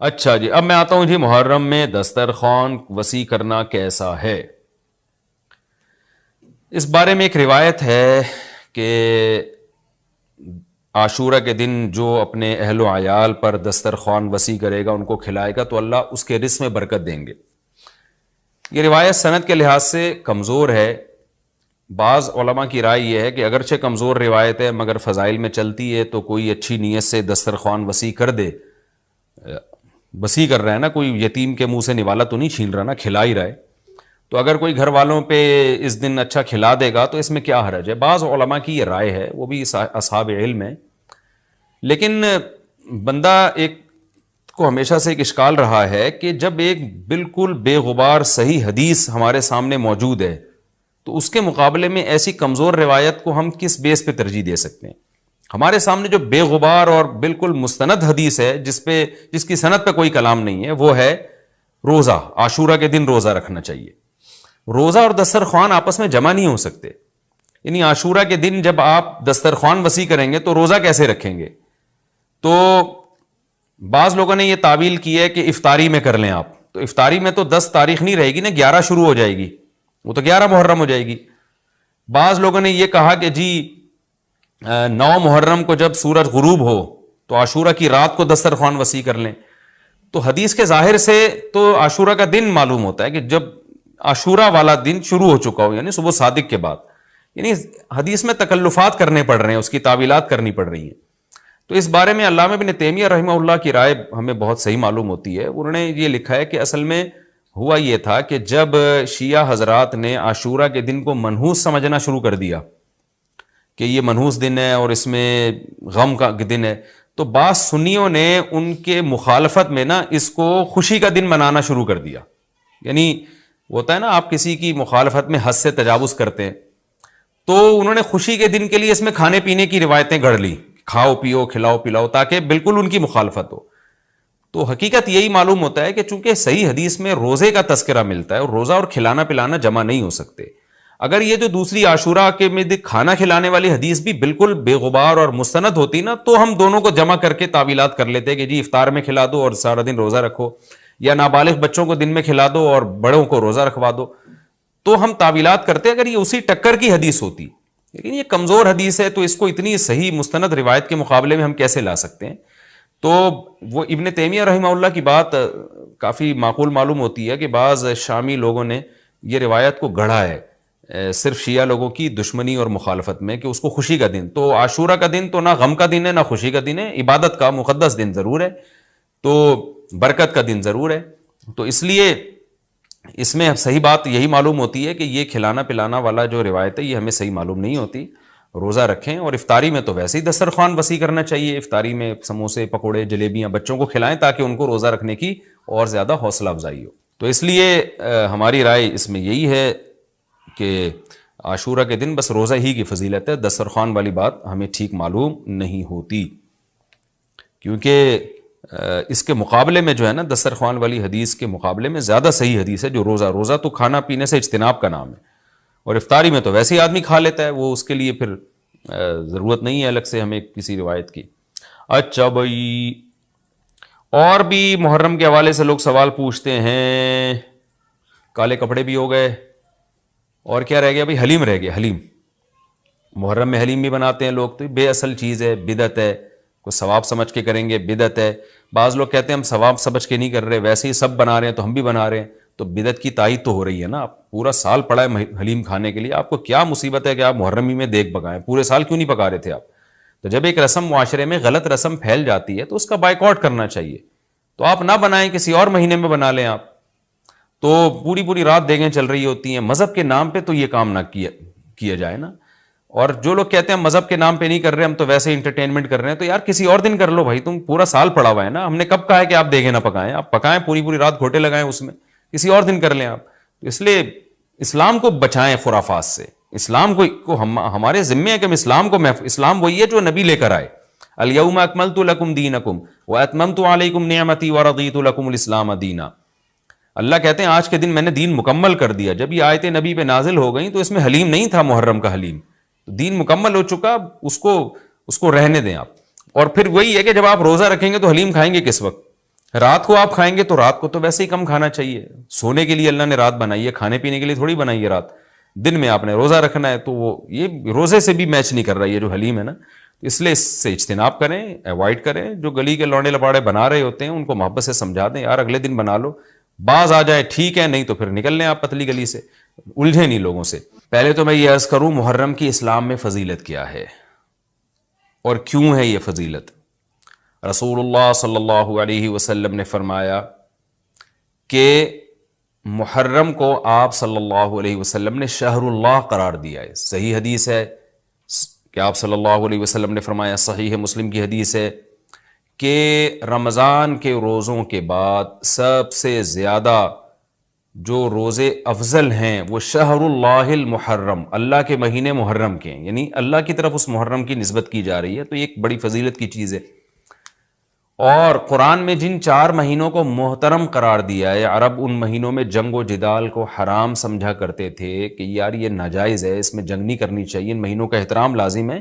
اچھا جی، اب میں آتا ہوں جی محرم میں دسترخوان وسیع کرنا کیسا ہے. اس بارے میں ایک روایت ہے کہ عاشورہ کے دن جو اپنے اہل و عیال پر دسترخوان وسیع کرے گا، ان کو کھلائے گا، تو اللہ اس کے رزق میں برکت دیں گے. یہ روایت سند کے لحاظ سے کمزور ہے. بعض علماء کی رائے یہ ہے کہ اگرچہ کمزور روایت ہے مگر فضائل میں چلتی ہے، تو کوئی اچھی نیت سے دسترخوان وسیع کر دے. وسیع کر رہا ہے نا، کوئی یتیم کے منہ سے نوالا تو نہیں چھین رہا نا، کھلا ہی رہا ہے. تو اگر کوئی گھر والوں پہ اس دن اچھا کھلا دے گا تو اس میں کیا حرج ہے. بعض علماء کی یہ رائے ہے، وہ بھی اصحاب علم ہے. لیکن بندہ ایک کو ہمیشہ سے ایک اشکال رہا ہے کہ جب ایک بالکل بے غبار صحیح حدیث ہمارے سامنے موجود ہے تو اس کے مقابلے میں ایسی کمزور روایت کو ہم کس بیس پہ ترجیح دے سکتے ہیں. ہمارے سامنے جو بے غبار اور بالکل مستند حدیث ہے، جس کی سند پہ کوئی کلام نہیں ہے، وہ ہے روزہ. عاشورہ کے دن روزہ رکھنا چاہیے. روزہ اور دسترخوان آپس میں جمع نہیں ہو سکتے. یعنی عاشورہ کے دن جب آپ دسترخوان وسیع کریں گے تو روزہ کیسے رکھیں گے؟ تو بعض لوگوں نے یہ تعویل کی ہے کہ افطاری میں کر لیں آپ. تو افطاری میں تو 10 تاریخ نہیں رہے گی نا، 11 شروع ہو جائے گی، وہ تو 11 محرم ہو جائے گی. بعض لوگوں نے یہ کہا کہ جی 9 محرم کو جب سورج غروب ہو تو عاشورہ کی رات کو دسترخوان وسیع کر لیں. تو حدیث کے ظاہر سے تو عاشورہ کا دن معلوم ہوتا ہے کہ جب عاشورہ والا دن شروع ہو چکا ہو، یعنی صبح صادق کے بعد. یعنی حدیث میں تکلفات کرنے پڑ رہے ہیں، اس کی تعویلات کرنی پڑ رہی ہیں. تو اس بارے میں علامہ ابن تیمیہ رحمہ اللہ کی رائے ہمیں بہت صحیح معلوم ہوتی ہے. انہوں نے یہ لکھا ہے کہ اصل میں ہوا یہ تھا کہ جب شیعہ حضرات نے عاشورہ کے دن کو منحوس سمجھنا شروع کر دیا کہ یہ منحوس دن ہے اور اس میں غم کا دن ہے، تو بعض سنیوں نے ان کے مخالفت میں نا اس کو خوشی کا دن منانا شروع کر دیا. یعنی ہوتا ہے نا، آپ کسی کی مخالفت میں حد سے تجاوز کرتے ہیں، تو انہوں نے خوشی کے دن کے لیے اس میں کھانے پینے کی روایتیں گڑھ لی، کھاؤ پیو کھلاؤ پلاؤ، تاکہ بالکل ان کی مخالفت ہو. تو حقیقت یہی معلوم ہوتا ہے کہ چونکہ صحیح حدیث میں روزے کا تذکرہ ملتا ہے، اور روزہ اور کھلانا پلانا جمع نہیں ہو سکتے. اگر یہ جو دوسری عاشورہ کے میں کھانا کھلانے والی حدیث بھی بالکل بے غبار اور مستند ہوتی نا، تو ہم دونوں کو جمع کر کے تعویلات کر لیتے کہ جی افطار میں کھلا دو اور سارا دن روزہ رکھو، یا نابالغ بچوں کو دن میں کھلا دو اور بڑوں کو روزہ رکھوا دو. تو ہم تعویلات کرتے اگر یہ اسی ٹکر کی حدیث ہوتی. لیکن یہ کمزور حدیث ہے، تو اس کو اتنی صحیح مستند روایت کے مقابلے میں ہم کیسے لا سکتے ہیں؟ تو وہ ابن تیمیہ رحمہ اللہ کی بات کافی معقول معلوم ہوتی ہے کہ بعض شامی لوگوں نے یہ روایت کو گڑھا ہے صرف شیعہ لوگوں کی دشمنی اور مخالفت میں، کہ اس کو خوشی کا دن. تو عاشورہ کا دن تو نہ غم کا دن ہے نہ خوشی کا دن ہے، عبادت کا مقدس دن ضرور ہے، تو برکت کا دن ضرور ہے. تو اس لیے اس میں صحیح بات یہی معلوم ہوتی ہے کہ یہ کھلانا پلانا والا جو روایت ہے یہ ہمیں صحیح معلوم نہیں ہوتی. روزہ رکھیں، اور افطاری میں تو ویسے ہی دسترخوان وسیع کرنا چاہیے. افطاری میں سموسے پکوڑے جلیبیاں بچوں کو کھلائیں تاکہ ان کو روزہ رکھنے کی اور زیادہ حوصلہ افزائی ہو. تو اس لیے ہماری رائے اس میں یہی ہے کہ عاشورہ کے دن بس روزہ ہی کی فضیلت ہے، دسترخوان والی بات ہمیں ٹھیک معلوم نہیں ہوتی. کیونکہ اس کے مقابلے میں جو ہے نا، دسترخوان والی حدیث کے مقابلے میں زیادہ صحیح حدیث ہے جو روزہ تو کھانا پینے سے اجتناب کا نام ہے، اور افطاری میں تو ویسے ہی آدمی کھا لیتا ہے، وہ اس کے لیے پھر ضرورت نہیں ہے الگ سے ہمیں کسی روایت کی. اچھا بھائی، اور بھی محرم کے حوالے سے لوگ سوال پوچھتے ہیں. کالے کپڑے بھی ہو گئے، اور کیا رہ گیا بھائی؟ حلیم رہ گیا. حلیم محرم میں حلیم بھی بناتے ہیں لوگ، تو بے اصل چیز ہے، بدعت ہے. کوئی ثواب سمجھ کے کریں گے بدعت ہے. بعض لوگ کہتے ہیں ہم ثواب سمجھ کے نہیں کر رہے، ویسے ہی سب بنا رہے ہیں تو ہم بھی بنا رہے ہیں. تو بدعت کی تائید تو ہو رہی ہے نا. آپ پورا سال پڑا ہے حلیم کھانے کے لیے، آپ کو کیا مصیبت ہے کہ آپ محرم ہی میں دیگ پکائیں؟ پورے سال کیوں نہیں پکا رہے تھے آپ؟ تو جب ایک رسم معاشرے میں غلط رسم پھیل جاتی ہے تو اس کا بائیکاٹ کرنا چاہیے. تو آپ نہ بنائیں، کسی اور مہینے میں بنا لیں آپ. تو پوری رات دیگیں چل رہی ہوتی ہیں. مذہب کے نام پہ تو یہ کام نہ کیا جائے نا. اور جو لوگ کہتے ہیں مذہب کے نام پہ نہیں کر رہے، ہم تو ویسے ہی انٹرٹینمنٹ کر رہے ہیں، تو یار کسی اور دن کر لو بھائی. تم پورا سال پڑا ہوا ہے نا، ہم نے کب کہا ہے کہ آپ دیگیں نہ پکائیں؟ آپ پکائیں، پوری رات گھوٹے لگائیں اس میں، کسی اور دن کر لیں آپ. اس لیے اسلام کو بچائیں خرافات سے. اسلام کو ہمارے ذمے ہے کہ ہم اسلام کو اسلام وہی ہے جو نبی لے کر آئے. الیوم اکملت لکم دینکم واتممت علیکم نعمتی ورضیت لکم الاسلام دینا. اللہ کہتے ہیں آج کے دن میں نے دین مکمل کر دیا. جب یہ آیتیں نبی پہ نازل ہو گئیں تو اس میں حلیم نہیں تھا، محرم کا حلیم. دین مکمل ہو چکا، اس کو رہنے دیں آپ. اور پھر وہی ہے کہ جب آپ روزہ رکھیں گے تو حلیم کھائیں گے کس وقت؟ رات کو آپ کھائیں گے تو رات کو تو ویسے ہی کم کھانا چاہیے، سونے کے لیے اللہ نے رات بنائی ہے، کھانے پینے کے لیے تھوڑی بنائی ہے رات. دن میں آپ نے روزہ رکھنا ہے، تو وہ یہ روزے سے بھی میچ نہیں کر رہا ہے یہ جو حلیم ہے نا. اس لیے اس سے اجتناب کریں، ایوائڈ کریں. جو گلی کے لوڑے لپاڑے بنا رہے ہوتے ہیں ان کو محبت سے سمجھا دیں، یار اگلے دن بنا لو، باز آ جائے ٹھیک ہے، نہیں تو پھر نکل لیں آپ پتلی گلی سے، الجھے نہیں لوگوں سے. پہلے تو میں یہ عرض کروں محرم کی اسلام میں فضیلت کیا ہے اور کیوں ہے یہ فضیلت. رسول اللہ صلی اللہ علیہ وسلم نے فرمایا کہ محرم کو آپ صلی اللہ علیہ وسلم نے شہر اللہ قرار دیا ہے. صحیح حدیث ہے کہ آپ صلی اللہ علیہ وسلم نے فرمایا، صحیح مسلم کی حدیث ہے کہ رمضان کے روزوں کے بعد سب سے زیادہ جو روزے افضل ہیں وہ شہر اللہ المحرم، اللہ کے مہینے محرم کے ہیں، یعنی اللہ کی طرف اس محرم کی نسبت کی جا رہی ہے. تو یہ ایک بڑی فضیلت کی چیز ہے. اور قرآن میں جن 4 مہینوں کو محترم قرار دیا ہے، عرب ان مہینوں میں جنگ و جدال کو حرام سمجھا کرتے تھے کہ یار یہ ناجائز ہے، اس میں جنگ نہیں کرنی چاہیے، ان مہینوں کا احترام لازم ہے.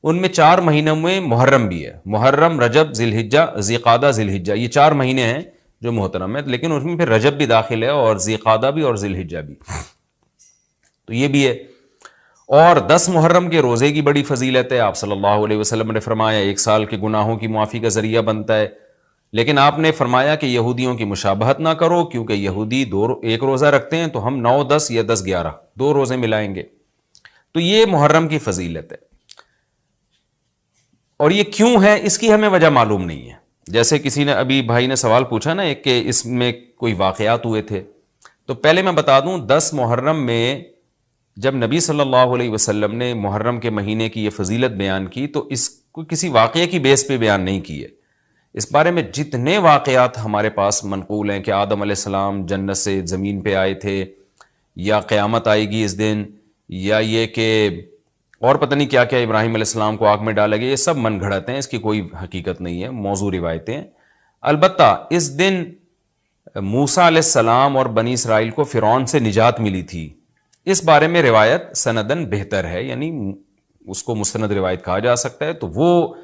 ان میں 4 مہینوں میں محرم بھی ہے، محرم، رجب، ذی الحجہ، ذی قعدہ، ذی الحجہ، یہ 4 مہینے ہیں جو محترم ہے. لیکن اس میں پھر رجب بھی داخل ہے اور ذی قعدہ بھی اور ذی الحجہ بھی، تو یہ بھی ہے. اور 10 محرم کے روزے کی بڑی فضیلت ہے. آپ صلی اللہ علیہ وسلم نے فرمایا 1 سال کے گناہوں کی معافی کا ذریعہ بنتا ہے. لیکن آپ نے فرمایا کہ یہودیوں کی مشابہت نہ کرو، کیونکہ یہودی 1 روزہ رکھتے ہیں تو ہم 9، 10 یا 10، 11 2 روزے ملائیں گے. تو یہ محرم کی فضیلت ہے. اور یہ کیوں ہے اس کی ہمیں وجہ معلوم نہیں ہے. جیسے کسی نے ابھی بھائی نے سوال پوچھا نا ایک کہ اس میں کوئی واقعات ہوئے تھے، تو پہلے میں بتا دوں 10 محرم میں جب نبی صلی اللہ علیہ وسلم نے محرم کے مہینے کی یہ فضیلت بیان کی تو اس کو کسی واقعے کی بیس پہ بیان نہیں کی ہے. اس بارے میں جتنے واقعات ہمارے پاس منقول ہیں کہ آدم علیہ السلام جنت سے زمین پہ آئے تھے، یا قیامت آئے گی اس دن، یا یہ کہ اور پتہ نہیں کیا کیا ابراہیم علیہ السلام کو آگ میں ڈالا گیا، یہ سب من گھڑت ہیں، اس کی کوئی حقیقت نہیں ہے، موضوع روایتیں ہیں. البتہ اس دن موسیٰ علیہ السلام اور بنی اسرائیل کو فرعون سے نجات ملی تھی، اس بارے میں روایت سندن بہتر ہے، یعنی اس کو مستند روایت کہا جا سکتا ہے. تو وہ